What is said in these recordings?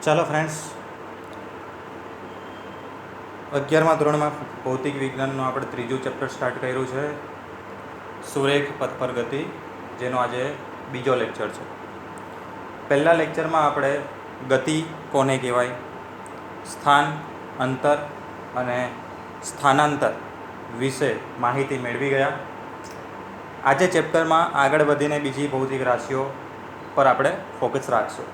ચાલો ફ્રેન્ડ્સ, 11મા ધોરણમાં ભૌતિક વિજ્ઞાનનું આપણે ત્રીજું ચેપ્ટર સ્ટાર્ટ કર્યું છે, સુરેખ પથ પર ગતિ, જેનો આજે બીજો લેક્ચર છે. પહેલા લેક્ચરમાં આપણે ગતિ કોને કહેવાય, સ્થાન, અંતર અને સ્થાનાંતર વિશે માહિતી મેળવી ગયા. આજે ચેપ્ટરમાં આગળ વધીને બીજી ભૌતિક રાશિઓ પર આપણે ફોકસ રાખશું.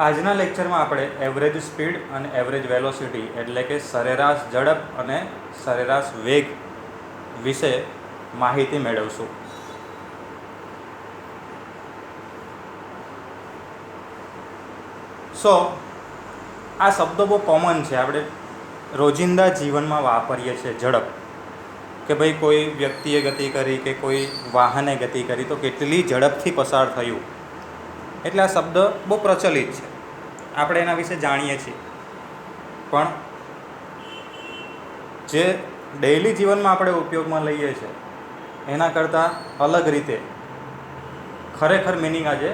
આજના લેક્ચરમાં આપણે એવરેજ સ્પીડ અને એવરેજ વેલોસિટી એટલે કે સરેરાશ ઝડપ અને સરેરાશ વેગ વિશે માહિતી મેળવશું. આ શબ્દો બહુ કોમન છે, આપણે રોજિંદા જીવનમાં વાપરીએ છીએ. ઝડપ કે ભાઈ કોઈ વ્યક્તિએ ગતિ કરી કે કોઈ વાહને ગતિ કરી તો કેટલી ઝડપથી પસાર થયું, એટલે આ શબ્દ બહુ પ્રચલિત છે, આપણે એના વિશે જાણીએ છીએ. પણ જે ડેઇલી જીવનમાં આપણે ઉપયોગમાં લઈએ છીએ એના કરતાં અલગ રીતે ખરેખર મિનિંગ આજે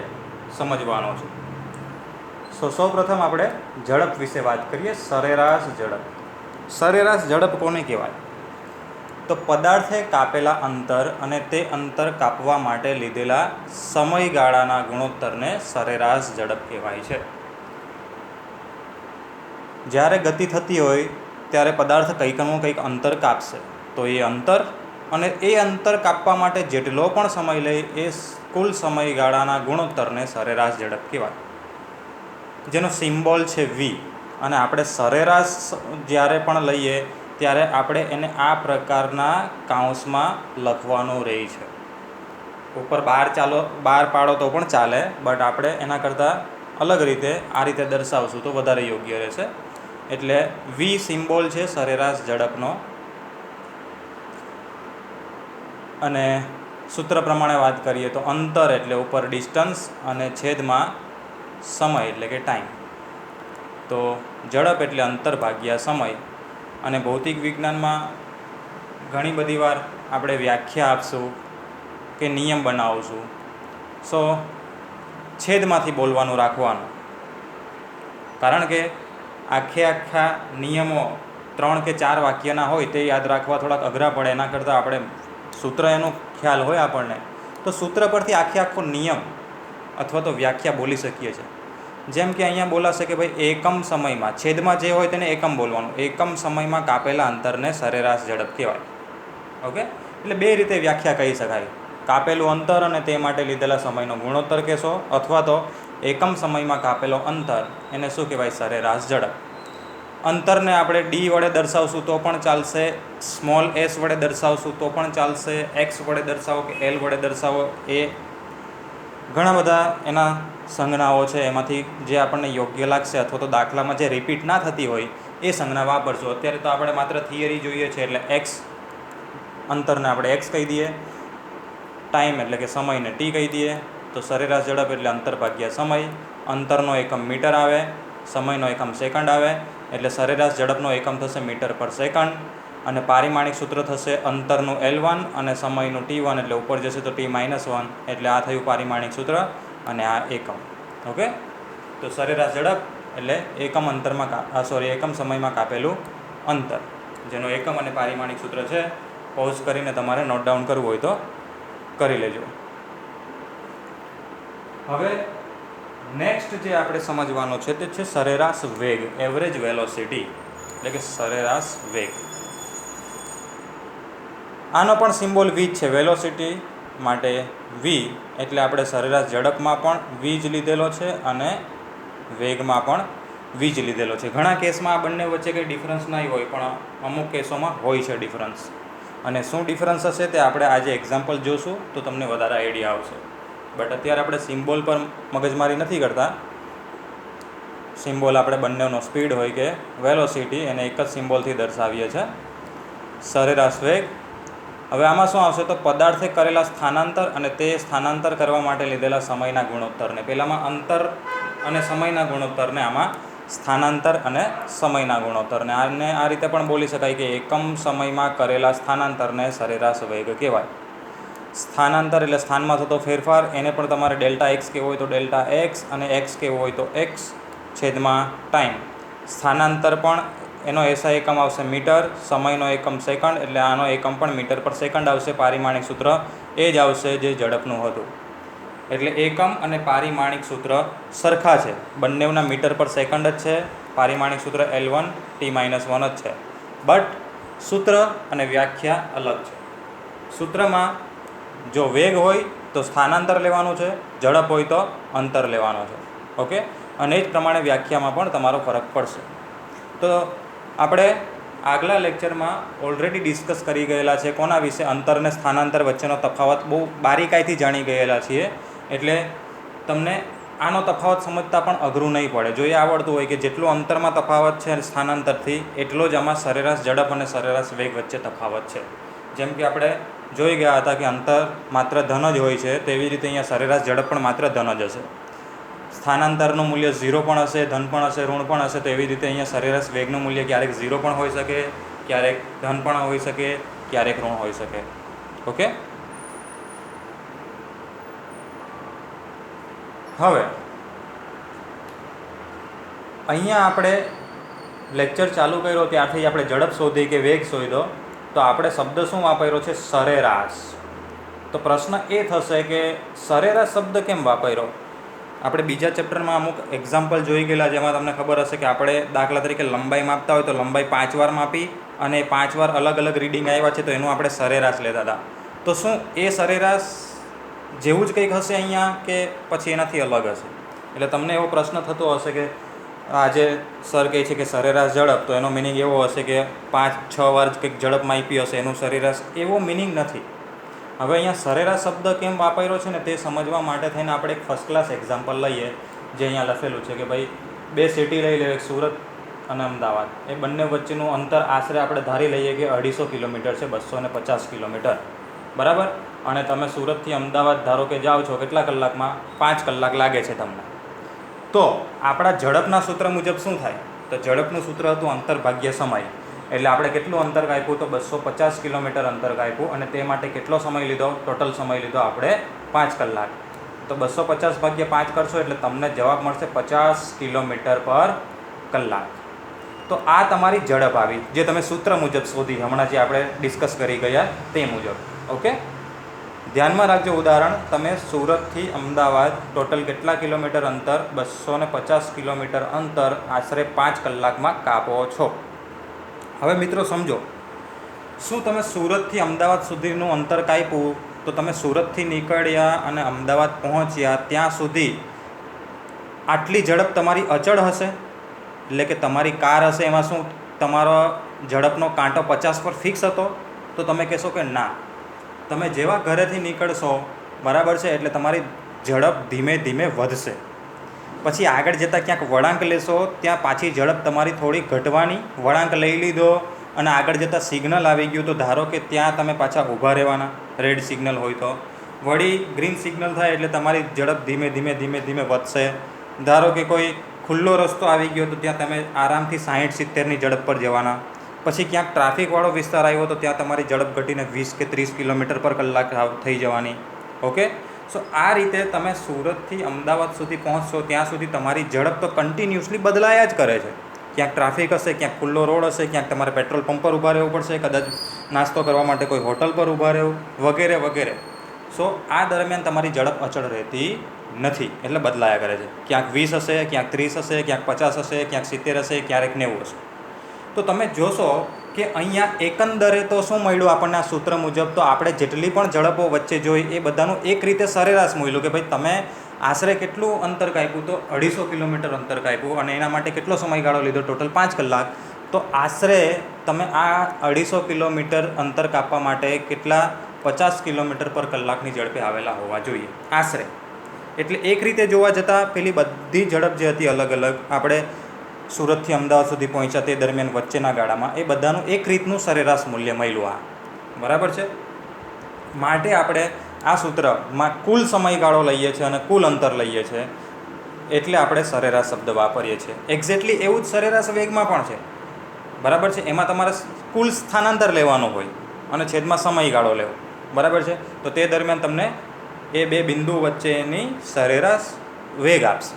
સમજવાનો છે. સૌપ્રથમ આપણે ઝડપ વિશે વાત કરીએ. સરેરાશ ઝડપ. સરેરાશ ઝડપ કોને કહેવાય? તો પદાર્થે કાપેલા અંતર અને તે અંતર કાપવા માટે લીધેલા સમયગાળાના ગુણોત્તરને સરેરાશ ઝડપ કહેવાય છે. જ્યારે ગતિ થતી હોય ત્યારે પદાર્થ કંઈકનું કંઈક અંતર કાપશે, તો એ અંતર અને એ અંતર કાપવા માટે જેટલો પણ સમય લે એ કુલ સમયગાળાના ગુણોત્તરને સરેરાશ ઝડપ કહેવાય, જેનો સિમ્બોલ છે વી. અને આપણે સરેરાશ જ્યારે પણ લઈએ ત્યારે આપણે એને આ પ્રકારના કાઉન્સમાં લખવાનું રહે છે. ઉપર બાર પાડો તો પણ ચાલે, બટ આપણે એના કરતાં અલગ રીતે આ રીતે દર્શાવશું તો વધારે યોગ્ય રહેશે. એટલે વી સિમ્બોલ છે સરેરાશ ઝડપનો. અને સૂત્ર પ્રમાણે વાત કરીએ તો અંતર એટલે ઉપર ડિસ્ટન્સ અને છેદમાં સમય એટલે કે ટાઈમ. તો ઝડપ એટલે અંતર ભાગ્યા સમય. અને ભૌતિક વિજ્ઞાનમાં ઘણી બધી વાર આપણે વ્યાખ્યા આપશું કે નિયમ બનાવશું, છેદમાંથી બોલવાનું રાખવાનું, કારણ કે આખા નિયમો 3 કે 4 વાક્યના હોય તે યાદ રાખવા થોડાક અઘરા પડે. એના કરતાં આપણે સૂત્ર એનો ખ્યાલ હોય આપણને તો સૂત્ર પરથી આખો નિયમ અથવા તો વ્યાખ્યા બોલી શકીએ છીએ. જેમ કે અહીંયા બોલાશે કે ભાઈ એકમ સમયમાં, છેદમાં જે હોય તેને એકમ બોલવાનું, એકમ સમયમાં કાપેલા અંતરને સરેરાશ ઝડપ કહેવાય. ઓકે, એટલે બે રીતે વ્યાખ્યા કહી શકાય. કાપેલું અંતર અને તે માટે લીધેલા સમયનો ગુણોત્તર કહેશો, અથવા તો એકમ સમયમાં કાપેલો અંતર એને શું કહેવાય? સરેરાશ ઝડપ. અંતરને આપણે ડી વડે દર્શાવશું તો પણ ચાલશે, સ્મોલ એસ વડે દર્શાવશું તો પણ ચાલશે, એક્સ વડે દર્શાવો કે એલ વડે દર્શાવો, એ ઘણા બધા એના સંજ્ઞાઓ છે. એમાંથી જે આપણને યોગ્ય લાગશે અથવા તો દાખલામાં જે રિપીટ ના થતી હોય એ સંજ્ઞા વાપરશું. અત્યારે તો આપણે માત્ર થિયરી જોઈએ છે, એટલે એક્સ અંતરને આપણે એક્સ કહી દઈએ, ટાઈમ એટલે કે સમયને ટી કહી દઈએ. તો સરેરાશ ઝડપ એટલે અંતર ભાગ્યા સમય. અંતરનો એકમ મીટર આવે, સમયનો એકમ સેકન્ડ આવે, એટલે સરેરાશ ઝડપનો એકમ થશે મીટર પર સેકન્ડ. અને પારિમાણિક સૂત્ર થશે અંતરનું L1 અને સમયનું T1, એટલે ઉપર જશે તો T-1, એટલે આ થયું પારિમાણિક સૂત્ર અને આ એકમ. ઓકે, તો સરેરાશ ઝડપ એટલે એકમ સમયમાં કાપેલું અંતર, જેનો એકમ અને પારિમાણિક સૂત્ર છે. પોઝ કરીને તમારે નોટ ડાઉન કરવું હોય તો કરી લેજો. હવે નેક્સ્ટ જે આપણે સમજવાનો છે તે છે સરેરાશ વેગ, એવરેજ વેલોસિટી એટલે કે સરેરાશ વેગ. આનો પણ સિમ્બોલ વી જ છે. વેલોસિટી માટે વી એટલે આપણે સરેરાશ ઝડપમાં પણ વી જ લીધેલો છે અને વેગમાં પણ વી જ લીધેલો છે. ઘણા કેસમાં આ બંને વચ્ચે કંઈ ડિફરન્સ નહીં હોય, પણ અમુક કેસોમાં હોય છે ડિફરન્સ. અને શું ડિફરન્સ હશે તે આપણે આજે એક્ઝામ્પલ જોશું તો તમને વધારે આઈડિયા આવશે. બટ અત્યારે આપણે સિમ્બોલ પર મગજમારી નથી કરતા. સિમ્બોલ આપણે બંનેનો સ્પીડ હોય કે વેલોસિટી એને એક જ સિમ્બોલથી દર્શાવીએ છીએ, સરેરાશ વેગ. હવે આમાં શું આવશે તો પદાર્થે કરેલા સ્થાનાંતર અને તે સ્થાનાંતર કરવા માટે લીધેલા સમયના ગુણોત્તરને, પહેલામાં અંતર અને સમયના ગુણોત્તરને, આમાં સ્થાનાંતર અને સમયના ગુણોત્તરને. આને આ રીતે પણ બોલી શકાય કે એકમ સમયમાં કરેલા સ્થાનાંતરને સરેરાશ વેગ કહેવાય. સ્થાનાંતર એટલે સ્થાનમાં થતો ફેરફાર, એને પણ તમારે ડેલ્ટા એક્સ કહેવો હોય તો ડેલ્ટા એક્સ અને એક્સ કહેવો હોય તો એક્સ છેદમાં ટાઈમ. સ્થાનાંતર પણ એનો એસઆઈ એકમ આવશે મીટર, સમયનો એકમ સેકન્ડ, એટલે આનો એકમ પણ મીટર પર સેકન્ડ આવશે. પારિમાણિક સૂત્ર એ જ આવશે જે ઝડપનું હતું. એટલે એકમ અને પારિમાણિક સૂત્ર સરખા છે, બંનેના મીટર પર સેકન્ડ જ છે. પારિમાણિક સૂત્ર L1 T-1 જ છે, બટ સૂત્ર અને વ્યાખ્યા અલગ છે. સૂત્રમાં જો વેગ હોય તો સ્થાનાંતર લેવાનું છે, ઝડપ હોય તો અંતર લેવાનું છે. ઓકે, અને એ જ પ્રમાણે વ્યાખ્યામાં પણ તમારો ફરક પડશે. તો આપણે આગલા લેક્ચરમાં ઓલરેડી ડિસ્કસ કરી ગયેલા છે કોના વિશે, અંતર અને સ્થાનાંતર વચ્ચેનો તફાવત બહુ બારીકાઈથી જાણી ગયેલા છીએ. એટલે તમને આનો તફાવત સમજતા પણ અઘરું નહીં પડે. જો એ આવડતું હોય કે જેટલું અંતરમાં તફાવત છે સ્થાનાંતરથી, એટલો જ આમાં સરેરાશ ઝડપ અને સરેરાશ વેગ વચ્ચે તફાવત છે. જેમ કે આપણે જોઈ ગયા હતા કે અંતર માત્ર ધન જ હોય છે, તેવી રીતે અહીંયા સરેરાશ ઝડપ પણ માત્ર ધન જ હશે. સ્થાનાંતરનું મૂલ્ય 0 પણ હશે, ધન પણ હશે, ઋણ પણ હશે. તો એવી રીતે અહીંયા સરેરાશ વેગનું મૂલ્ય ક્યારેક 0 પણ હોઈ શકે, ક્યારેક ધન પણ હોઈ શકે, ક્યારેક ઋણ હોઈ શકે. ઓકે, હવે અહીંયા આપણે લેક્ચર ચાલુ કર્યો ત્યારથી આપણે ઝડપ શોધી કે વેગ શોધ્યો, તો આપણે શબ્દ શું વાપર્યો છે? સરેરાશ. તો પ્રશ્ન એ થશે કે સરેરાશ શબ્દ કેમ વાપર્યો? આપણે બીજા ચેપ્ટરમાં અમુક એક્ઝામ્પલ જોઈ ગયેલા, જેમાં તમને ખબર હશે કે આપણે દાખલા તરીકે લંબાઈ માપતા હોય તો લંબાઈ 5 વાર માપી અને 5 વાર અલગ અલગ રીડિંગ આવ્યા છે, તો એનું આપણે સરેરાશ લેતા હતા. તો શું એ સરેરાશ જેવું જ કંઈક હશે અહીંયા કે પછી એનાથી અલગ હશે? એટલે તમને એવો પ્રશ્ન થતો હશે કે આજે સર કહે છે કે સરેરાશ ઝડપ, તો એનો મિનિંગ એવો હશે કે 5-6 વાર કંઈક ઝડપ માપી હશે એનું સરેરાશ. એવો મિનિંગ નથી. હવે અહીંયા સરેરાશ શબ્દ કેમ વાપર્યો છે ને તે સમજવા માટે થઈને આપણે એક ફર્સ્ટ ક્લાસ એક્ઝામ્પલ લઈએ, જે અહીંયા લખેલું છે કે ભાઈ 2 સિટી લઈ લે, સુરત અને અમદાવાદ. એ બંને વચ્ચેનું અંતર આશરે આપણે ધારી લઈએ કે 250 કિલોમીટર છે, 250 કિલોમીટર, બરાબર. અને તમે સુરતથી અમદાવાદ ધારો કે જાઓ છો, કેટલા કલાકમાં? 5 કલાક લાગે છે તમને. તો આપણા ઝડપના સૂત્ર મુજબ શું થાય? તો ઝડપનું સૂત્ર હતું અંતર ભાગ્યા સમય. એટલે આપણે કેટલું અંતર કાપ્યું? તો 250 કિલોમીટર અંતર કાપ્યું. અને તે માટે કેટલો સમય લીધો? ટોટલ સમય લીધો આપણે 5 કલાક. તો 250 ભાગ્યા 5 કરશો એટલે તમને જવાબ મળશે 50 કિલોમીટર પર કલાક. તો આ તમારી ઝડપ આવી, જે તમે સૂત્ર મુજબ શોધી, હમણાં જે આપણે ડિસ્કસ કરી ગયા તે મુજબ. ઓકે, ધ્યાનમાં રાખજો. ઉદાહરણ, તમે સુરતથી અમદાવાદ ટોટલ કેટલા કિલોમીટર અંતર? 250 કિલોમીટર અંતર આશરે 5 કલાકમાં કાપો છો. હવે મિત્રો સમજો, શું તમે સુરતથી અમદાવાદ સુધીનું અંતર કાપ્યું, તો તમે સુરતથી નીકળ્યા અને અમદાવાદ પહોંચ્યા ત્યાં સુધી આટલી ઝડપ તમારી અચળ હશે? એટલે કે તમારી કાર હશે, એમાં શું તમારો ઝડપનો કાંટો 50 પર ફિક્સ હતો? તો તમે કહેશો કે ના. તમે જેવા ઘરેથી નીકળશો, બરાબર છે, એટલે તમારી ઝડપ ધીમે ધીમે વધશે. પછી આગળ જતાં ક્યાંક વળાંક લેશો, ત્યાં પાછી ઝડપ તમારી થોડી ઘટવાની. વળાંક લઈ લીધો અને આગળ જતાં સિગ્નલ આવી ગયું, તો ધારો કે ત્યાં તમે પાછા ઊભા રહેવાના, રેડ સિગ્નલ હોય તો. વળી ગ્રીન સિગ્નલ થાય એટલે તમારી ઝડપ ધીમે ધીમે ધીમે ધીમે વધશે. ધારો કે કોઈ ખુલ્લો રસ્તો આવી ગયો, તો ત્યાં તમે આરામથી 60-70ની ઝડપ પર જવાના. પછી ક્યાંક ટ્રાફિકવાળો વિસ્તાર આવ્યો તો ત્યાં તમારી ઝડપ ઘટીને 20 કે 30 કિલોમીટર પર કલાક થઈ જવાની. ઓકે, સો આ રીતે તમે સુરતથી અમદાવાદ સુધી પહોંચશો ત્યાં સુધી તમારી ઝડપ તો કન્ટિન્યુઅસલી બદલાયા જ કરે છે. ક્યાંક ટ્રાફિક હશે, ક્યાંક ખુલ્લો રોડ હશે, ક્યાંક તમારે પેટ્રોલ પંપ પર ઊભા રહેવું પડશે, કદાચ નાસ્તો કરવા માટે કોઈ હોટલ પર ઊભા રહેવું, વગેરે વગેરે. સો આ દરમિયાન તમારી ઝડપ અચળ રહેતી નથી, એટલે બદલાયા કરે છે. ક્યાંક 20 હશે, ક્યાંક 30 હશે, ક્યાંક 50 હશે, ક્યાંક 70 હશે, ક્યારેક 90 હશે. તો તમે જોશો કે અહીંયા એકંદરે તો શું મળ્યું આપણને આ સૂત્ર મુજબ? તો આપણે જેટલી પણ ઝડપો વચ્ચે જોઈ એ બધાનું એક રીતે સરેરાશ મળ્યું કે ભાઈ તમે આશરે કેટલું અંતર કાપ્યું? તો 250 કિલોમીટર અંતર કાપ્યું અને એના માટે કેટલો સમયગાળો લીધો? ટોટલ 5 કલાક. તો આશરે તમે આ 250 કિલોમીટર અંતર કાપવા માટે કેટલા 50 કિલોમીટર પર કલાકની ઝડપે આવેલા હોવા જોઈએ આશરે. એટલે એક રીતે જોવા જતાં પેલી બધી ઝડપ જે હતી અલગ અલગ, આપણે સુરતથી અમદાવાદ સુધી પહોંચ્યા તે દરમિયાન વચ્ચેના ગાળામાં, એ બધાનું એક રીતનું સરેરાશ મૂલ્ય મળ્યું આ. બરાબર છે. માટે આપણે આ સૂત્રમાં કુલ સમયગાળો લઈએ છીએ અને કુલ અંતર લઈએ છીએ, એટલે આપણે સરેરાશ શબ્દ વાપરીએ છીએ. એક્ઝેક્ટલી એવું જ સરેરાશ વેગમાં પણ છે. બરાબર છે. એમાં તમારે કુલ સ્થાનાંતર લેવાનું હોય અને છેદમાં સમયગાળો લેવો. બરાબર છે. તો તે દરમિયાન તમને એ બે બિંદુ વચ્ચેની સરેરાશ વેગ આપશે,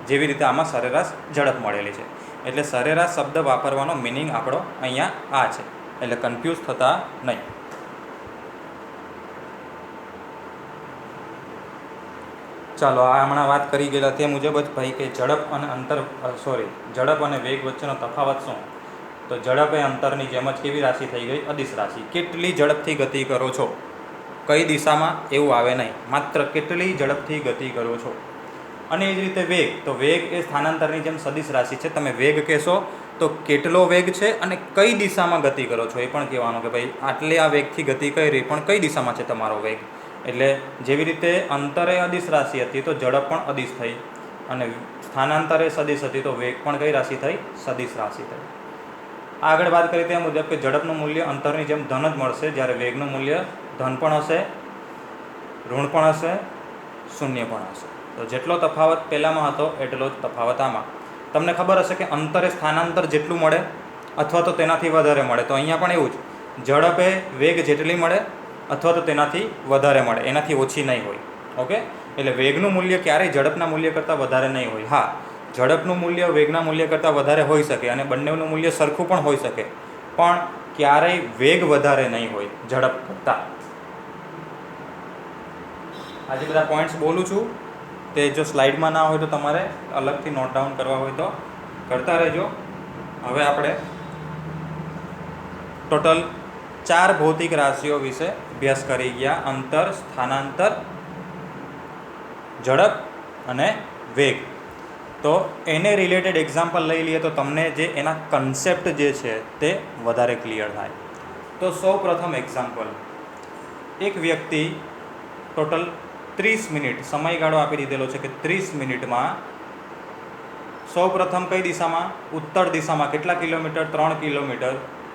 જેવી રીતે આમાં સરેરાશ ઝડપ મળેલી છે. એટલે સરેરાશ શબ્દ વાપરવાનો મિનિંગ આપણો અહીંયા આ છે, એટલે કન્ફ્યુઝ થતા નહીં. ચાલો, આ હમણાં વાત કરી ગયેલા તે મુજબ જ ભાઈ કે ઝડપ અને વેગ વચ્ચેનો તફાવત શું? તો ઝડપ એ અંતરની જેમ જ કેવી રાશિ થઈ ગઈ? અદિશ રાશિ. કેટલી ઝડપથી ગતિ કરો છો, કઈ દિશામાં એવું આવે નહીં, માત્ર કેટલી ઝડપથી ગતિ કરો છો. અને એ જ રીતે વેગ, તો વેગ એ સ્થાનાંતરની જેમ સદિશ રાશિ છે. તમે વેગ કહેશો તો કેટલો વેગ છે અને કઈ દિશામાં ગતિ કરો છો એ પણ કહેવાનું કે ભાઈ આટલે આ વેગથી ગતિ કરી, પણ કઈ દિશામાં છે તમારો વેગ. એટલે જેવી રીતે અંતરે અદિશ રાશિ હતી તો ઝડપ પણ અદિશ થઈ, અને સ્થાનાંતરે સદિશ હતી તો વેગ પણ કઈ રાશિ થઈ? સદિશ રાશિ થઈ. આગળ વાત કરી તે મુજબ કે ઝડપનું મૂલ્ય અંતરની જેમ ધન જ મળશે, જ્યારે વેગનું મૂલ્ય ધન પણ હશે, ઋણ પણ હશે, શૂન્ય પણ હશે. તો જેટલો તફાવત પહેલાંમાં હતો એટલો જ તફાવત આમાં. તમને ખબર હશે કે અંતરે સ્થાનાંતર જેટલું મળે અથવા તો તેનાથી વધારે મળે, તો અહીંયા પણ એવું જ, ઝડપે વેગ જેટલી મળે અથવા તો તેનાથી વધારે મળે, એનાથી ઓછી નહીં હોય. ઓકે, એટલે વેગનું મૂલ્ય ક્યારેય ઝડપના મૂલ્ય કરતાં વધારે નહીં હોય. હા, ઝડપનું મૂલ્ય વેગના મૂલ્ય કરતાં વધારે હોઈ શકે અને બંનેનું મૂલ્ય સરખું પણ હોઈ શકે, પણ ક્યારેય વેગ વધારે નહીં હોય ઝડપ કરતાં. આજે બધા પોઈન્ટ્સ બોલું છું તે જો સ્લાઇડમાં ના હોય તો તમારે અલગથી નોટ ડાઉન કરવા હોય તો કરતા રહેજો. હવે આપણે ટોટલ 4 ભૌતિક રાશિઓ વિશે અભ્યાસ કરી ગયા: અંતર, સ્થાનાંતર, ઝડપ અને વેગ. તો એને રિલેટેડ એક્ઝામ્પલ લઈ લઈએ તો તમને જે એના કન્સેપ્ટ જે છે તે વધારે ક્લિયર થાય. તો સૌ પ્રથમ એક્ઝામ્પલ, એક વ્યક્તિ ટોટલ 30 મિનિટ સમયગાળો આપી દીધેલો છે કે 30 મિનિટમાં સૌ પ્રથમ કઈ દિશામાં? ઉત્તર દિશામાં કેટલા કિલોમીટર? 3 કિલોમીટર.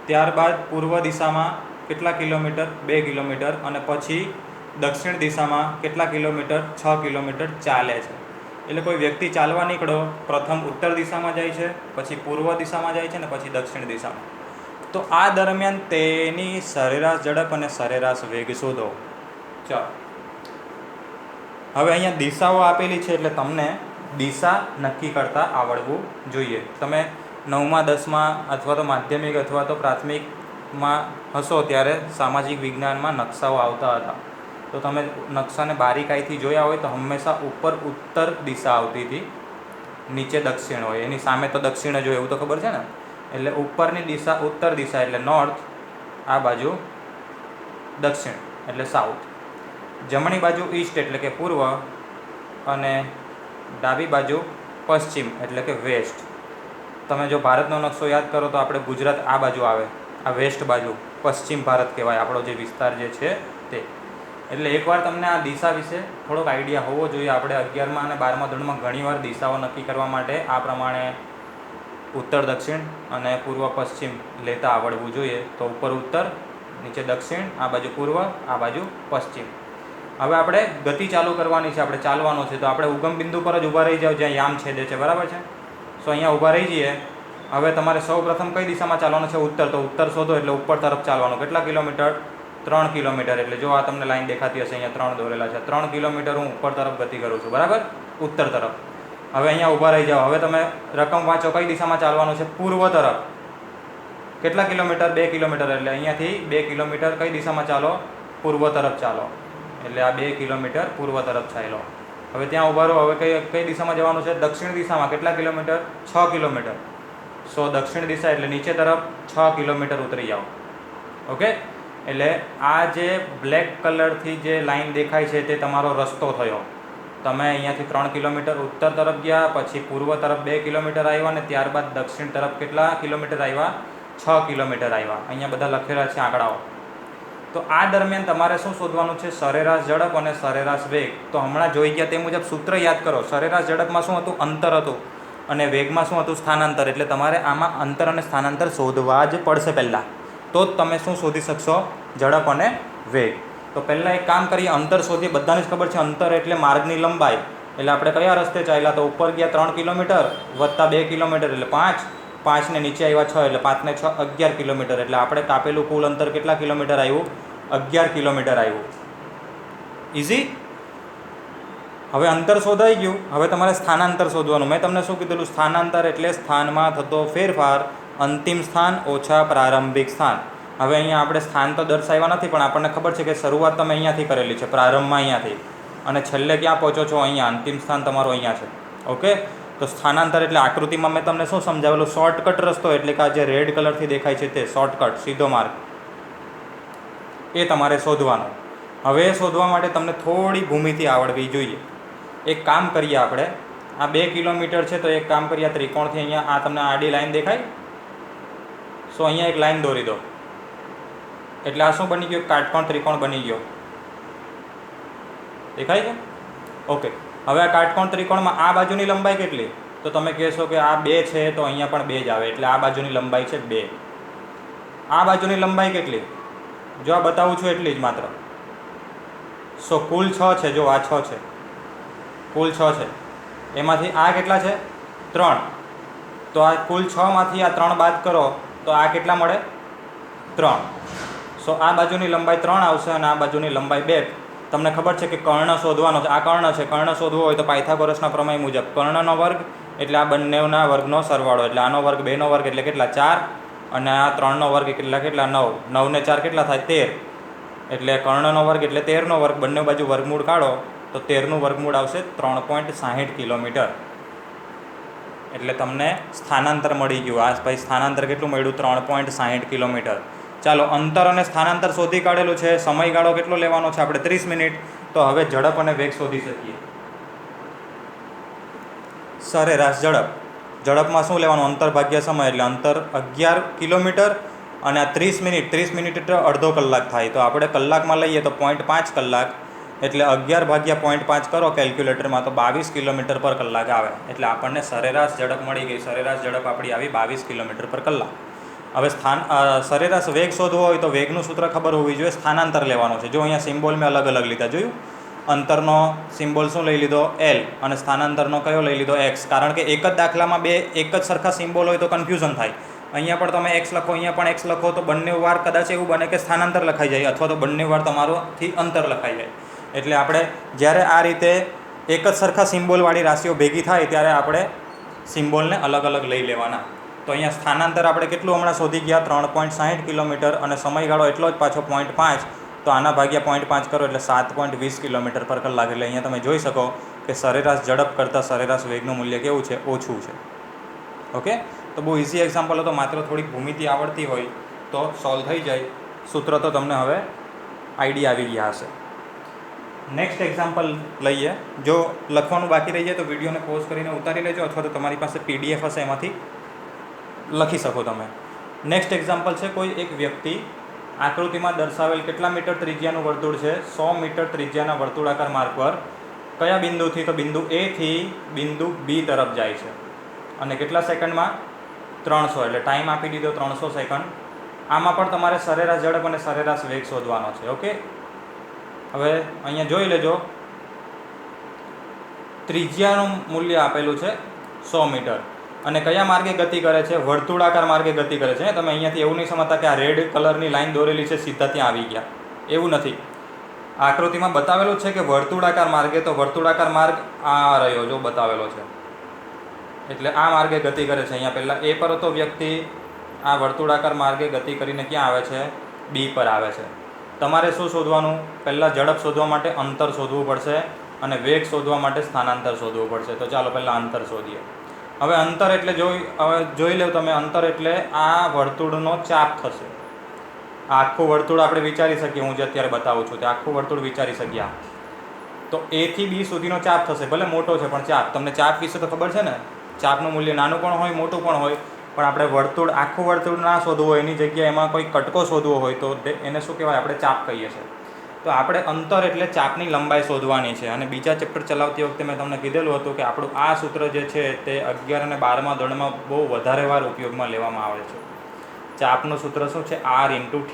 ત્યારબાદ પૂર્વ દિશામાં કેટલા કિલોમીટર? 2 કિલોમીટર. અને પછી દક્ષિણ દિશામાં કેટલા કિલોમીટર? 6 કિલોમીટર ચાલે છે. એટલે કોઈ વ્યક્તિ ચાલવા નીકળો, પ્રથમ ઉત્તર દિશામાં જાય છે, પછી પૂર્વ દિશામાં જાય છે અને પછી દક્ષિણ દિશામાં. તો આ દરમિયાન તેની સરેરાશ ઝડપ અને સરેરાશ વેગ શોધો. ચાલો, હવે અહીંયા દિશાઓ આપેલી છે એટલે તમને દિશા નક્કી કરતાં આવડવું જોઈએ. તમે 9મા 10મા અથવા તો માધ્યમિક અથવા તો પ્રાથમિકમાં હશો ત્યારે સામાજિક વિજ્ઞાનમાં નકશાઓ આવતા હતા. તો તમે નકશાને બારીકાઈથી જોયા હોય તો હંમેશા ઉપર ઉત્તર દિશા આવતી હતી, નીચે દક્ષિણ હોય, એની સામે તો દક્ષિણ જ હોય એવું તો ખબર છે ને. એટલે ઉપરની દિશા ઉત્તર દિશા એટલે નોર્થ, આ બાજુ દક્ષિણ એટલે સાઉથ, જમણી બાજુ ઈસ્ટ એટલે કે પૂર્વ, અને ડાબી બાજુ પશ્ચિમ એટલે કે વેસ્ટ. તમે જો ભારતનો નકશો યાદ કરો તો આપણે ગુજરાત આ બાજુ આવે, આ વેસ્ટ બાજુ પશ્ચિમ ભારત કહેવાય આપણો જે વિસ્તાર જે છે તે. એટલે એકવાર તમને આ દિશા વિશે થોડોક આઈડિયા હોવો જોઈએ. આપણે 11મા અને 12મા ધોરણમાં ઘણીવાર દિશાઓ નક્કી કરવા માટે આ પ્રમાણે ઉત્તર દક્ષિણ અને પૂર્વ પશ્ચિમ લેતા આવડવું જોઈએ. તો ઉપર ઉત્તર, નીચે દક્ષિણ, આ બાજુ પૂર્વ, આ બાજુ પશ્ચિમ. હવે આપણે ગતિ ચાલુ કરવાની છે, આપણે ચાલવાનો છે. તો આપણે ઉગમ બિંદુ પર જ ઊભા રહી જાઓ જ્યાં યામ છેદે છે, બરાબર છે. સો અહીંયા ઊભા રહી જઈએ. હવે તમારે સૌ પ્રથમ કઈ દિશામાં ચાલવાનું છે? ઉત્તર. તો ઉત્તર શોધો એટલે ઉપર તરફ ચાલવાનું. કેટલા કિલોમીટર? 3 કિલોમીટર. એટલે જો આ તમને લાઈન દેખાતી હશે, અહીંયા 3 દોરેલા છે. 3 કિલોમીટર હું ઉપર તરફ ગતિ કરું છું, બરાબર, ઉત્તર તરફ. હવે અહીંયા ઊભા રહી જાઓ. હવે તમે રકમ વાંચો, કઈ દિશામાં ચાલવાનું છે? પૂર્વ તરફ. કેટલા કિલોમીટર? 2 કિલોમીટર. એટલે અહીંયાથી 2 કિલોમીટર કઈ દિશામાં ચાલો? પૂર્વ તરફ ચાલો. એટલે આ 2 કિલોમીટર પૂર્વ તરફ ચાલો. હવે ત્યાં ઊભા રહો. હવે કઈ દિશામાં જવાનું છે? દક્ષિણ દિશામાં. કેટલા કિલોમીટર? 6 કિલોમીટર. સો દક્ષિણ દિશા એટલે નીચે તરફ 6 કિલોમીટર ઉતરી જાઓ. ઓકે, એટલે આ જે બ્લેક કલરથી જે લાઈન દેખાય છે તે તમારો રસ્તો થયો. તમે અહીંયાથી 3 કિલોમીટર ઉત્તર તરફ ગયા, પછી પૂર્વ તરફ 2 કિલોમીટર આવ્યા, અને ત્યારબાદ દક્ષિણ તરફ કેટલા કિલોમીટર આવ્યા? 6 કિલોમીટર આવ્યા. અહીંયા બધા લખેલા છે આંકડાઓ. તો આ દરમિયાન તમારે શું શોધવાનું છે? સરેરાશ ઝડપ અને સરેરાશ વેગ. તો હમણાં જોઈ ગયા તે મુજબ સૂત્ર યાદ કરો. સરેરાશ ઝડપમાં શું હતું? અંતર હતું, અને વેગમાં શું હતું? સ્થાનાંતર. એટલે તમારે આમાં અંતર અને સ્થાનાંતર શોધવા જ પડશે પહેલાં, તો જ તમે શું શોધી શકશો? ઝડપ અને વેગ. તો પહેલાં એક કામ કરીએ, અંતર શોધીએ. બધાને જ ખબર છે અંતર એટલે માર્ગની લંબાઈ. એટલે આપણે કયા રસ્તે ચાલ્યા? તો ઉપર ગયા 3 કિલોમીટર વત્તા 2 કિલોમીટર એટલે 5, 5 ને નીચે આવ્યા 6 એટલે 5 ને 6 11 કિલોમીટર. એટલે આપણે કાપેલું કુલ અંતર કેટલા કિલોમીટર આવ્યું? 11 કિલોમીટર આવ્યું. ઇઝી. હવે અંતર શોધાઈ ગયું. હવે તમારે સ્થાનાંતર શોધવાનું. મેં તમને શું કીધેલું? સ્થાનાંતર એટલે સ્થાનમાં થતો ફેરફાર, અંતિમ સ્થાન ઓછા પ્રારંભિક સ્થાન. હવે અહીંયા આપણે સ્થાન તો દર્શાવ્યા નથી, પણ આપણને ખબર છે કે શરૂઆત તમે અહીંયાથી કરેલી છે, પ્રારંભમાં અહીંયાથી, અને છેલ્લે ક્યાં પહોંચો છો? અહીંયા. અંતિમ સ્થાન તમારું અહીંયા છે. ઓકે. તો સ્થાનાંતર એટલે આકૃતિમાં મેં તમને શું સમજાવેલું? શોર્ટકટ રસ્તો, એટલે કે આ જે રેડ કલરથી દેખાય છે તે શોર્ટકટ, સીધો માર્ગ, એ તમારે શોધવાનો. હવે એ શોધવા માટે તમને થોડી ભૂમિતિ આવડવી જોઈએ. એક કામ કરીએ આપણે, આ 2 કિલોમીટર છે, તો એક કામ કરીએ, ત્રિકોણથી અહીંયા આ તમને આડી લાઈન દેખાય, સો અહીંયા એક લાઈન દોરી દો. એટલે આ શું બની ગયું? કાટકોણ ત્રિકોણ બની ગયો. દેખાય છે? ઓકે. હવે આ કાટકોણ ત્રિકોણમાં આ બાજુની લંબાઈ કેટલી? તો તમે કહેશો કે આ 2 છે, તો અહીંયા પણ 2 જ આવે, એટલે આ બાજુની લંબાઈ છે 2. આ બાજુની લંબાઈ કેટલી? જો આ બતાવું છું એટલી જ માત્ર. સો કુલ 6 છે. જો આ 6 છે, કુલ 6 છે. એમાંથી આ કેટલા છે? 3. તો આ કુલ 6માંથી આ 3 બાદ કરો તો આ કેટલા મળે? 3. સો આ બાજુની લંબાઈ 3 આવશે અને આ બાજુની લંબાઈ 2. તમને ખબર છે કે કર્ણ શોધવાનો છે. આ કર્ણ છે. કર્ણ શોધવો હોય તો પાયથાગોરસના પ્રમેય મુજબ કર્ણનો વર્ગ એટલે આ બંનેના વર્ગનો સરવાળો, એટલે આનો વર્ગ 2નો વર્ગ એટલે કેટલા? 4. અને આ 3નો વર્ગ કેટલા? 9. 9 ને 4 કેટલા થાય? 13. એટલે કર્ણનો વર્ગ એટલે 13નો વર્ગ. બંને બાજુ વર્ગમૂળ કાઢો તો 13નું વર્ગમૂળ આવશે 3.60 કિલોમીટર. એટલે તમને સ્થાનાંતર મળી ગયું. આ ભાઈ સ્થાનાંતર કેટલું મળ્યું? 3.60 કિલોમીટર. ચાલો, અંતર અને સ્થાનાંતર શોધી કાઢેલું છે. સમયગાળો કેટલો લેવાનો છે આપણે? 30 મિનિટ. તો હવે ઝડપ અને વેગ શોધી શકીએ. સરેરાશ ઝડપ. ઝડપમાં શું લેવાનું? અંતર ભાગ્યા સમય, એટલે અંતર 11 કિલોમીટર અને આ 30 મિનિટ. 30 મિનિટ એટલે અડધો કલાક થાય. તો આપણે કલાકમાં લઈએ તો 0.5 કલાક, એટલે 11 ભાગ્યા 0.5 કરો કેલ્ક્યુલેટરમાં તો 22 કિલોમીટર પર કલાક આવે. એટલે આપણને સરેરાશ ઝડપ મળી ગઈ. સરેરાશ ઝડપ આપણી આવી 22 કિલોમીટર પર કલાક. હવે સરેરાશ વેગ શોધવો હોય તો વેગનું સૂત્ર ખબર હોવી જોઈએ. સ્થાનાંતર લેવાનું છે. જો અહીંયા સિમ્બોલ મેં અલગ અલગ લીધા, જોયું? અંતરનો સિમ્બોલ શું લઈ લીધો? L, અને સ્થાનાંતરનો કયો લઈ લીધો? X. કારણ કે એક જ દાખલામાં બે એક જ સરખા સિમ્બોલ હોય તો કન્ફ્યુઝન થાય. અહીંયા પણ તમે x લખો, અહીંયા પણ x લખો, તો બંને વાર કદાચ એવું બને કે સ્થાનાંતર લખાઈ જાય, અથવા તો બંને વાર તમારોથી અંતર લખાઈ જાય. એટલે આપણે જ્યારે આ રીતે એક જ સરખા સિમ્બોલવાળી રાશિઓ ભેગી થાય ત્યારે આપણે સિમ્બોલને અલગ અલગ લઈ લેવાના. તો અહીંયા સ્થાનાંતર આપણે કેટલું હમણાં શોધી ગયા? 3.60 કિલોમીટર, અને સમયગાળો એટલો જ પાછો 0.5. તો આના ભાગ્યા 0.5 કરો એટલે 7.20 કિલોમીટર પર કલાક. એટલે અહીંયા તમે જોઈ શકો કે સરેરાશ ઝડપ કરતાં સરેરાશ વેગનું મૂલ્ય કેવું છે? ઓછું છે. ઓકે. તો બહુ ઇઝી એક્ઝામ્પલ હતો. માત્ર થોડીક ભૂમિતિ આવડતી હોય તો સોલ્વ થઈ જાય. સૂત્ર તો તમને હવે આઈડિયા આવી ગયા હશે. નેક્સ્ટ એક્ઝામ્પલ લઈએ. જો લખવાનું બાકી રહી જાય તો વિડીયોને પોઝ કરીને ઉતારી લેજો, અથવા તો તમારી પાસે PDF હશે એમાંથી લખી શકો તમે. નેક્સ્ટ એક્ઝામ્પલ છે, કોઈ એક વ્યક્તિ આકૃતિમાં દર્શાવેલ કેટલા મીટર ત્રિજ્યાનું વર્તુળ છે? 100 મીટર ત્રિજ્યાના વર્તુળાકાર માર્ગ પર કયા બિંદુથી? તો બિંદુ A થી બિંદુ B તરફ જાય છે. અને કેટલા સેકન્ડમાં? 300. એટલે ટાઈમ આપી દીધો 300 સેકન્ડ. આમાં પણ તમારે સરેરાશ ઝડપ અને સરેરાશ વેગ શોધવાનો છે. ઓકે. હવે અહીંયા જોઈ લેજો, ત્રિજ્યાનું મૂલ્ય આપેલું છે 100 મીટર, અને કયા માર્ગે ગતિ કરે છે? વર્તુળાકાર માર્ગે ગતિ કરે છે. તમે અહીંયાથી એવું નહીં સમજતા કે આ રેડ કલરની લાઈન દોરેલી છે સીધા ત્યાં આવી ગયા, એવું નથી. આકૃતિમાં બતાવેલું છે કે વર્તુળાકાર માર્ગે, તો વર્તુળાકાર માર્ગ આ રહ્યો, જો બતાવેલો છે, એટલે આ માર્ગે ગતિ કરે છે. અહીંયા પહેલાં A પર હતો વ્યક્તિ, આ વર્તુળાકાર માર્ગે ગતિ કરીને ક્યાં આવે છે? B પર આવે છે. તમારે શું શોધવાનું? પહેલાં ઝડપ શોધવા માટે અંતર શોધવું પડશે, અને વેગ શોધવા માટે સ્થાનાંતર શોધવું પડશે. તો ચાલો પહેલાં અંતર શોધીએ. હવે અંતર એટલે જોઈ લો તમે, અંતર એટલે આ વર્તુળનો ચાપ થશે. આખું વર્તુળ આપણે વિચારી શકીએ, હું જે અત્યારે બતાવું છું તે આખું વર્તુળ વિચારી શકીએ. તો A થી B સુધીનો ચાપ થશે. ભલે મોટો છે પણ ચાપ. તમને ચાપ વિશે તો ખબર છે ને? ચાપનું મૂલ્ય નાનું પણ હોય, મોટું પણ હોય. પણ આપણે વર્તુળ, આખું વર્તુળ ના શોધવું હોય, એની જગ્યાએ એમાં કોઈ કટકો શોધવો હોય તો એને શું કહેવાય? આપણે ચાપ કહીએ છીએ. તો આપણે અંતર એટલે ચાપની લંબાઈ શોધવાની છે. અને બીજા ચેપ્ટર ચલાવતી વખતે મેં તમને કીધેલું હતું કે આપણું આ સૂત્ર જે છે તે 11 અને 12મા ધોરણમાં બહુ વધારે વાર ઉપયોગમાં લેવામાં આવે છે. ચાપનું સૂત્ર શું છે? R × θ,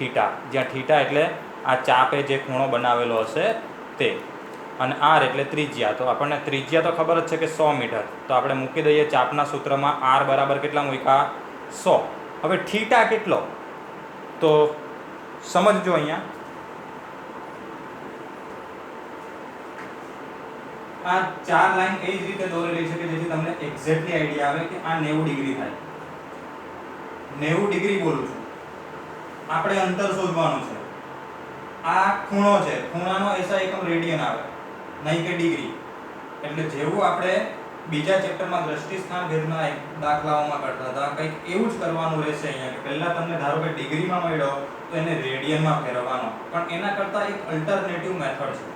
જ્યાં θ એટલે આ ચાપે જે ખૂણો બનાવેલો હશે તે, અને R એટલે ત્રિજ્યા. તો આપણને ત્રિજ્યા તો ખબર જ છે કે 100 મીટર. તો આપણે મૂકી દઈએ ચાપના સૂત્રમાં R બરાબર કેટલા મૂક્યા? 100. હવે θ કેટલો? તો સમજજો, અહીંયા આ ચાર લાઈન એ જ રીતે દોરેલી છે કે જેથી તમને એક્ઝેક્ટલી આઈડિયા આવે કે આ 90 ડિગ્રી થાય. 90 ડિગ્રી બોલું છું. આપણે અંતર શોધવાનું છે. આ ખૂણો છે, ખૂણાનો એસઆઈ એકમ રેડિયન આવે, નહીં કે ડિગ્રી. એટલે જેવું આપણે બીજા ચેપ્ટરમાં દ્રષ્ટિ સ્થાન ભેદના દાખલાઓમાં કરતા હતા, કંઈક એવું જ કરવાનું રહેશે અહીંયા. કે પહેલા તમને ધારો કે ડિગ્રીમાં મળ્યો તો એને રેડિયનમાં ફેરવવાનો, પણ એના કરતાં એક અલ્ટરનેટિવ મેથડ છે.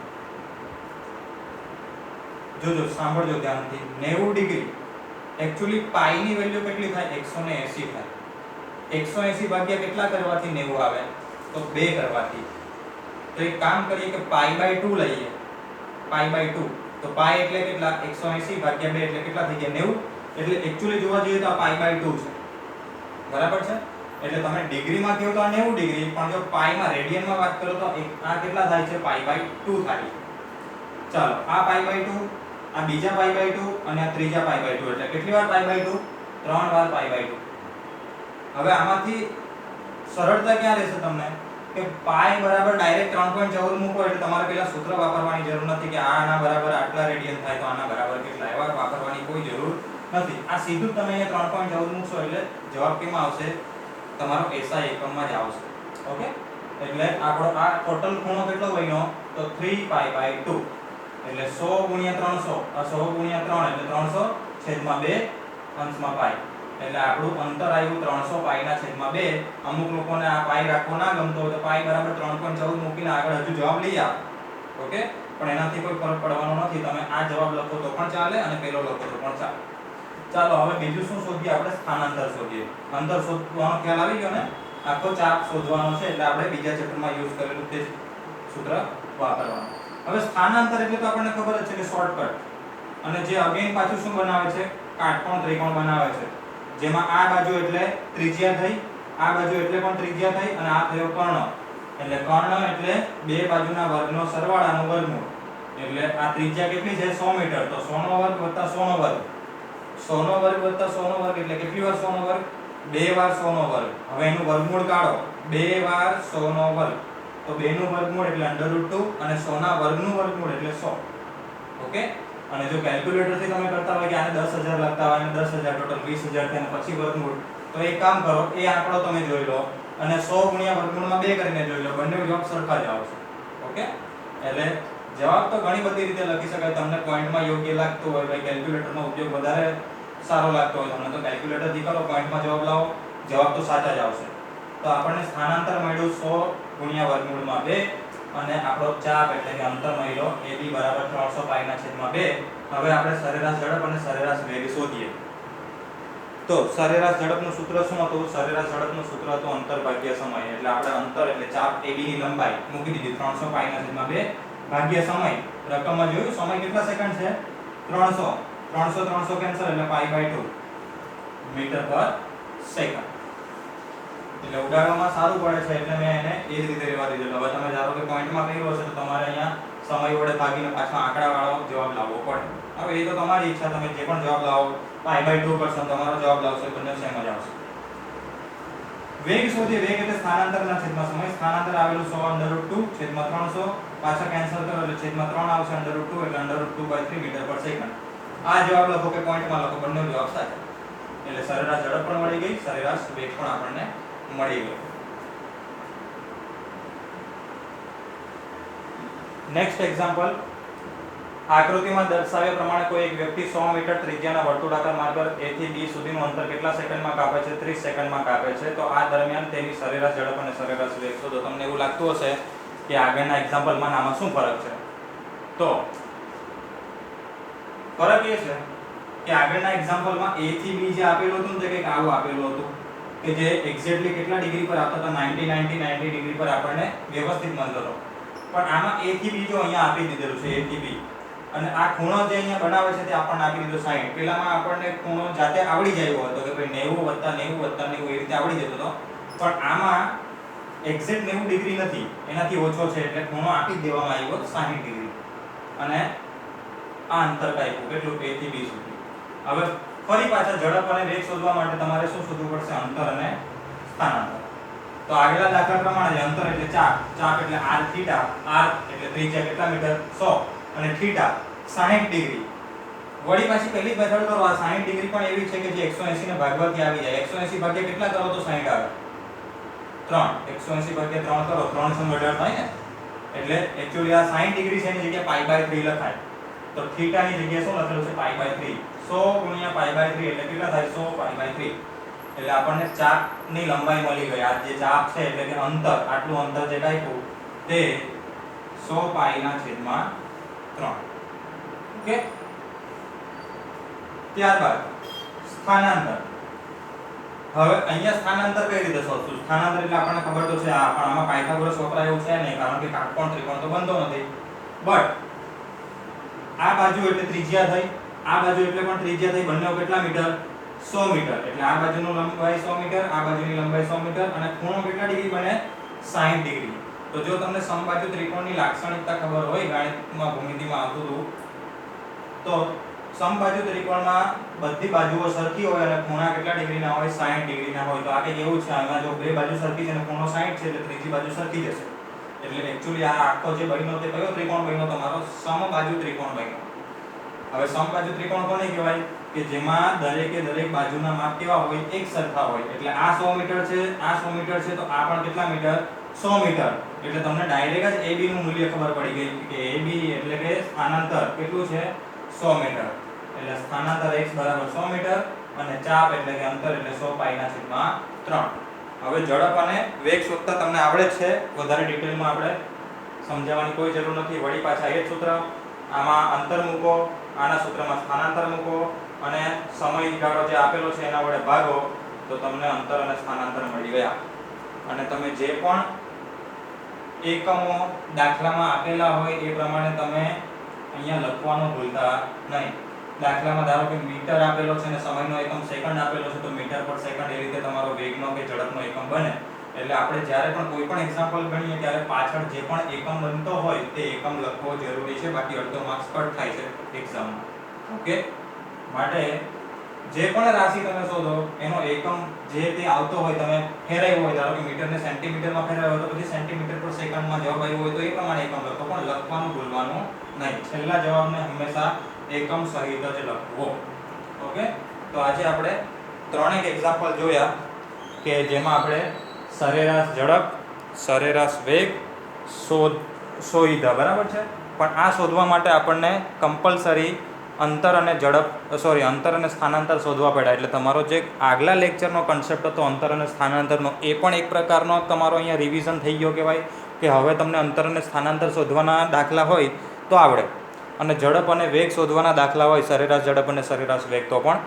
જોજો, સાંભળજો ધ્યાનથી. 90 ડિગ્રી એક્ચ્યુઅલી પાઈ ની વેલ્યુ કેટલી થાય? 180 થાય. 180 ભાગ્યા કેટલા કરવાથી 90 આવે? તો 2 કરવાથી. તો એક કામ કરીએ કે π/2 લઈએ. π/2 તો પાઈ એટલે કેટલા? 180 ભાગ્યા 2 એટલે કેટલા થઈ ગયા? 90. એટલે એક્ચ્યુઅલી જોવા જઈએ તો આ π/2 છે. બરાબર છે? એટલે તમે ડિગ્રીમાં કહો તો આ 90 ડિગ્રી, પણ જો પાઈમાં રેડિયનમાં વાત કરો તો આ કેટલા થાય છે? π/2 થાય. ચાલો, આ π/2, આ બીજા π/2 અને આ ત્રીજા π/2. એટલે કેટલી વાર π/2? 3 વાર π/2. હવે આમાંથી સરળતા ક્યાં રહેશે તમને? કે પાઈ બરાબર ડાયરેક્ટ 3.14 મૂકો એટલે તમારે પેલા સૂત્ર વાપરવાની જરૂર નથી કે આના બરાબર આટલા રેડિયન થાય તો આના બરાબર કેટલા, એવા વાપરવાની કોઈ જરૂર નથી. આ સીધું તમે અહીંયા 3.14 મૂકશો એટલે જવાબ કેમાં આવશે? તમારો એસઆઈ એકમમાં જ આવશે. ઓકે, એટલે આપણો આ ટોટલ ખૂણો કેટલો બન્યો? તો 3π/2. એટલે 100 ગુણ્યા 300, આ 100 ગુણ્યા 3 એટલે 300/2 અંશમાં પાઈ. એટલે આપણું અંતર આવ્યું 300 પાઈના છેદમાં 2. અમુક લોકોને આ પાઈ રાખવો ના ગમતો હોય તો પાઈ બરાબર 3.14 મૂકીને આગળ હજુ જવાબ લઈ આવો. ઓકે, પણ એનાથી કોઈ ફરક પડવાનો નથી. તમે આ જવાબ લખો તો પણ ચાલે અને પેલો લખો તો પણ ચાલે. ચાલો, હવે બીજું શું શોધીએ? આપણે સ્થાનાંતર શોધીએ. અંતર શોધવાનો ખ્યાલ આવી ગયો ને? આખો ચાપ શોધવાનો છે એટલે આપણે બીજા ચેપ્ટરમાં યુઝ કરેલું તે સૂત્ર વાપરવાનું. હવે સ્થાનાંતર એટલે તો આપણને ખબર જ છે કે શોર્ટકટ. અને જે અગેન પાછું શું બનાવે છે? કાટકોણ ત્રિકોણ બનાવે છે. જેમાં આ બાજુ એટલે ત્રિજ્યા થઈ, આ બાજુ એટલે પણ ત્રિજ્યા થઈ, અને આ થયો કર્ણ. એટલે કર્ણ એટલે બે બાજુના વર્ગનો સરવાળાનો વર્ગમૂળ. એટલે આ ત્રિજ્યા કેટલી છે? 100 મીટર. તો 100 નો વર્ગ વત્તા 100 નો વર્ગ. 100 નો વર્ગ વત્તા 100 નો વર્ગ એટલે કેટલી વાર 100 નો વર્ગ? 2 વાર 100 નો વર્ગ. હવે એનું વર્ગમૂળ કાઢો. 2 વાર 100 નો વર્ગ. તો 2 નું વર્ગમૂળ એટલે √2 અને 100 ના વર્ગનું વર્ગમૂળ એટલે 100. ઓકે, અને જો કેલ્ક્યુલેટર થી તમે કરતા હોય કે આને 10000 લખતા હોય અને 10000 ટોટલ 20000 થાય અને પછી વર્ગમૂળ, તો એક કામ કરો, એ આંકડો તમે જોઈ લો અને 100 ગુણ્યા વર્ગમૂળમાં 2 કરીને જોઈ લો. બંને જવાબ સરખા જ આવશે. ઓકે, એટલે જવાબ તો ઘણી બધી રીતે લખી શકાય. તમને પોઈન્ટમાં યોગ્ય લાગતું હોય, ભાઈ કેલ્ક્યુલેટરનો ઉપયોગ વધારે સારો લાગતો હોય તમને, તો કેલ્ક્યુલેટર થી કરો, પોઈન્ટમાં જવાબ લાવો, જવાબ તો સાચા જ આવશે. તો આપણને સ્થાનાંતર મળ્યું 100 ગુણ્યા વર્ગમૂળમાં 2 અને આપણો ચાપ એટલે કે અંતર મળ્યો AB બરાબર 300 પાઈના છેદમાં 2. હવે આપણે સરેરાશ ઝડપ અને સરેરાશ વેગ શોધીએ. તો સરેરાશ ઝડપનું સૂત્ર શું હતું? સરેરાશ ઝડપનું સૂત્ર હતું અંતર ભાગ્યા સમય. એટલે આપણે અંતર એટલે ચાપ AB ની લંબાઈ મૂકી દીધી 300 પાઈના છેદમાં 2 ભાગ્યા સમય. રકમમાં જોયું સમય કેટલા સેકન્ડ છે? 300. 300 કેન્સલ એટલે π/2 મીટર પર સેકન્ડ. એટલે ઉડાડવામાં સારું પડે છે એટલે મેં એને એ જ રીતે રહેવા દીધેલું. હવે તમે ધારો કે પોઈન્ટમાં કર્યો હશે તો તમારે અહીંયા સમય વડે ભાગીને પાછો આંકડાવાળો જવાબ લાવવો પડે. હવે એ તો તમારી ઈચ્છા, તમે જે પણ જવાબ લાવો π/2 કરશો તમારો જવાબ લાવશે, બંને સેમ જ આવશે. વેગ શોધીએ. વેગ એટલે સ્થાનાંતરના છેદમાં સમય. સ્થાનાંતર આવેલું 100 √2 છેદમાં 300. પાછા કેન્સલ કરો એટલે છેદમાં 3 આવશે √2 એટલે √2/3 મીટર પર સેકન્ડ. આ જવાબ લખો કે પોઈન્ટમાં લખો, બંને જવાબ સાચા. એટલે સરેરાશ ઝડપ પણ મળી ગઈ, સરેરાશ વેગ પણ આપણને મળી ગયો. Next example. આકૃતિમાં દર્શાવ્યા પ્રમાણે કોઈ એક વ્યક્તિ 100 મીટર ત્રિજ્યાના વર્તુળાકાર માર્ગ પર A થી B સુધીનું અંતર કેટલા સેકન્ડમાં કાપે છે? 30 સેકન્ડમાં કાપે છે. તો આ દરમિયાન તેની સરેરાશ ઝડપ અને સરેરાશ વેગ શોધો. તમને એવું લાગતું હશે કે આગળના એક્ઝામ્પલમાં આમાં શું ફરક છે? તો ફરક એ છે કે આગળના એક્ઝામ્પલમાં A થી B જે આપેલું હતું તે કંઈક આવું આપેલું હતું કે જે એક્ઝેક્ટલી કેટલા ડિગ્રી પર આવતા હતા? 90 ડિગ્રી પર આપણને વ્યવસ્થિત મળતો હતો. પણ આમાં A થી B જો અહીંયા આપી દીધેલું છે, A થી B, અને આ ખૂણો જે અહીંયા બનાવે છે તે આપણને આપી દીધો 60. પેલામાં આપણને ખૂણો જાતે આવડી જાય હતો કે ભાઈ 90 + 90 + 90 એ રીતે આવડી જતો હતો. પણ આમાં એક્ઝેક્ટ 90 ડિગ્રી નથી, એનાથી ઓછો છે એટલે ખૂણો આપી દેવામાં આવ્યો 60 ડિગ્રી. અને આ અંતર કાપ્યું કેટલું? A થી B સુધી. હવે ફરી પાછા ઝડપ અને વેગ શોધવા માટે તમારે શું શોધવું પડશે? અંતર અને સ્થાનાંતર. તો આગલા દાખલા પ્રમાણે અંતર એટલે ચાપ, ચાપ એટલે r θ, r એટલે ત્રિજ્યા કેટલા મીટર? 100 અને θ 60 ડિગ્રી. વળી પાછી પહેલી મેથડ કરો, આ 60 ડિગ્રી પણ એવી છે કે જે 180 ને ભાગવાથી આવી જાય. 180 ભાગ્યા કેટલા કરો તો 60 આવે? 3. 180 ભાગ્યા 3 કરો, 3 × 18 થાય ને. એટલે એક્ચ્યુઅલી આ 60 ડિગ્રી છે એની જગ્યાએ π/3 લખાય. તો થીટા ની જગ્યાએ શું લખેલું છે? π/3. 100 × π/3 એટલે કેટલા થાય? 100 π/3. એટલે આપણને ચાપની લંબાઈ મળી ગઈ. આ જે ચાપ છે એટલે કે અંતર, આટલું અંતર જે કાપ્યું તે 100π/3. ઓકે. ત્યારબાદ સ્થાનાંતર. હવે અહીંયા સ્થાનાંતર કઈ રીતે શોધશું? સ્થાનાંતર એટલે આપણને ખબર તો છે, આ પણ આમાં પાયથાગોરસ વપરાય એવું છે નહીં, કારણ કે કાટકોણ ત્રિકોણ તો બનતો નથી. બટ આ બાજુ એટલે ત્રિજ્યા થઈ, આ બાજુ એટલે પણ ત્રિજ્યા થઈ. બંને કેટલા મીટર? 100 મીટર. એટલે આ બાજુની લંબાઈ 100 મીટર, આ બાજુની લંબાઈ 100 મીટર અને ખૂણો કેટલા ડિગ્રી બને? 60 ડિગ્રી. તો જો તમને સમબાજુ ત્રિકોણની લાક્ષણિકતા ખબર હોય, ગણિતમાં ભૂમિતિમાં આવતું હતું, તો સમબાજુ ત્રિકોણમાં બધી બાજુઓ સરખી હોય અને ખૂણા કેટલા ડિગ્રીના હોય? 60 ડિગ્રીના હોય. તો આ કંઈક એવું છે, આમાં જો બે બાજુ સરખી છે અને ખૂણો 60 છે એટલે ત્રીજી બાજુ સરખી જશે. એટલે એક્ચ્યુઅલી આ આખો જે બન્યો તે કયો ત્રિકોણ બન્યો? તમારો સમબાજુ ત્રિકોણ બન્યો. હવે સમબાજુ ત્રિકોણ કોને કહેવાય? કે જેમાં દરેકે દરેક બાજુના માપ કેવા હોય? એક સરખા હોય. એટલે આ 100 મીટર છે, આ 100 મીટર છે, તો આ પણ કેટલા મીટર? 100 મીટર. એટલે તમને ડાયરેક્ટ જ AB નું મૂલ્ય ખબર પડી ગઈ કે AB એટલે કે સ્થાનાંતર કેટલું છે? 100 મીટર. એટલે સ્થાનાંતર x = 100 મીટર અને ચાપ એટલે કે અંતર એટલે 100π/3. હવે ઝડપ અને વેગ શોધતા તમને આવડે છે, વધારે ડિટેલમાં આપણે સમજાવવાની કોઈ જરૂર નથી. વળી પાછા એ જ સૂત્ર, આમાં અંતર મૂકો, આના સૂત્રમાં સ્થાનાંતર મૂકો અને સમયગાળો જે આપેલો છે એના વડે ભાગો તો તમને અંતર અને સ્થાનાંતર મળી ગયા. અને તમે જે પણ એકમો દાખલામાં આપેલા હોય એ પ્રમાણે તમે અહીંયા લખવાનું ભૂલતા નહીં. દાખલામાં ધારો કે મીટર આપેલો છે અને સમયનો એકમ સેકન્ડ આપેલો છે, તો મીટર પર સેકન્ડ એ રીતે તમારો વેગનો કે ઝડપનો એકમ બને. એટલે આપણે જ્યારે પણ કોઈ પણ એક્ઝામ્પલ ગણીએ ત્યારે પાછળ જે પણ એકમ બનતો હોય તે એકમ લખવો જરૂરી છે, બાકી અડધો માર્ક્સ કટ થાય છે એક્ઝામમાં. ઓકે. માટે જે પણ રાશિ તમે શોધો એનો એકમ જે તે આવતો હોય, તમે ફેરવ્યો હોય, ધારો કે મીટરને સેન્ટીમીટરમાં ફેરવ્યો હોય તો પછી સેન્ટીમીટર પર સેકન્ડમાં જવાબ આવ્યો હોય તો એ પ્રમાણે એકમ લખો, પણ લખવાનું ભૂલવાનું નહીં. છેલ્લા જવાબને હંમેશા એકમ સહિત જ લખવો. ઓકે. તો આજે આપણે ત્રણેક એક્ઝામ્પલ જોયા કે જેમાં આપણે સરેરાશ ઝડપ, સરેરાશ વેગ શોધ્યા, બરાબર છે. પણ આ શોધવા માટે આપણને કમ્પલસરી અંતર અને અંતર અને સ્થાનાંતર શોધવા પડ્યા. એટલે તમારો જે આગલા લેક્ચરનો કન્સેપ્ટ હતો અંતર અને સ્થાનાંતરનો, એ પણ એક પ્રકારનો તમારો અહીંયા રિવિઝન થઈ ગયો કહેવાય કે હવે તમને અંતર અને સ્થાનાંતર શોધવાના દાખલા હોય તો આવડે, અને ઝડપ અને વેગ શોધવાના દાખલા હોય, સરેરાશ ઝડપ અને સરેરાશ વેગ, તો પણ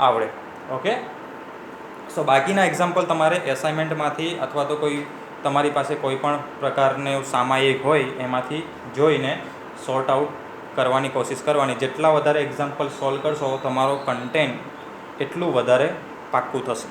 આવડે. ઓકે. સો બાકીના એક્ઝામ્પલ તમારે એસાઇનમેન્ટમાંથી અથવા તો કોઈ તમારી પાસે કોઈ પણ પ્રકારનું સામાયિક હોય એમાંથી જોઈને સોર્ટ આઉટ કરવાની કોશિશ કરવાની. જેટલા વધારે એક્ઝામ્પલ સોલ્વ કરશો તમારો કન્ટેન્ટ એટલું વધારે પાક્કું થશે.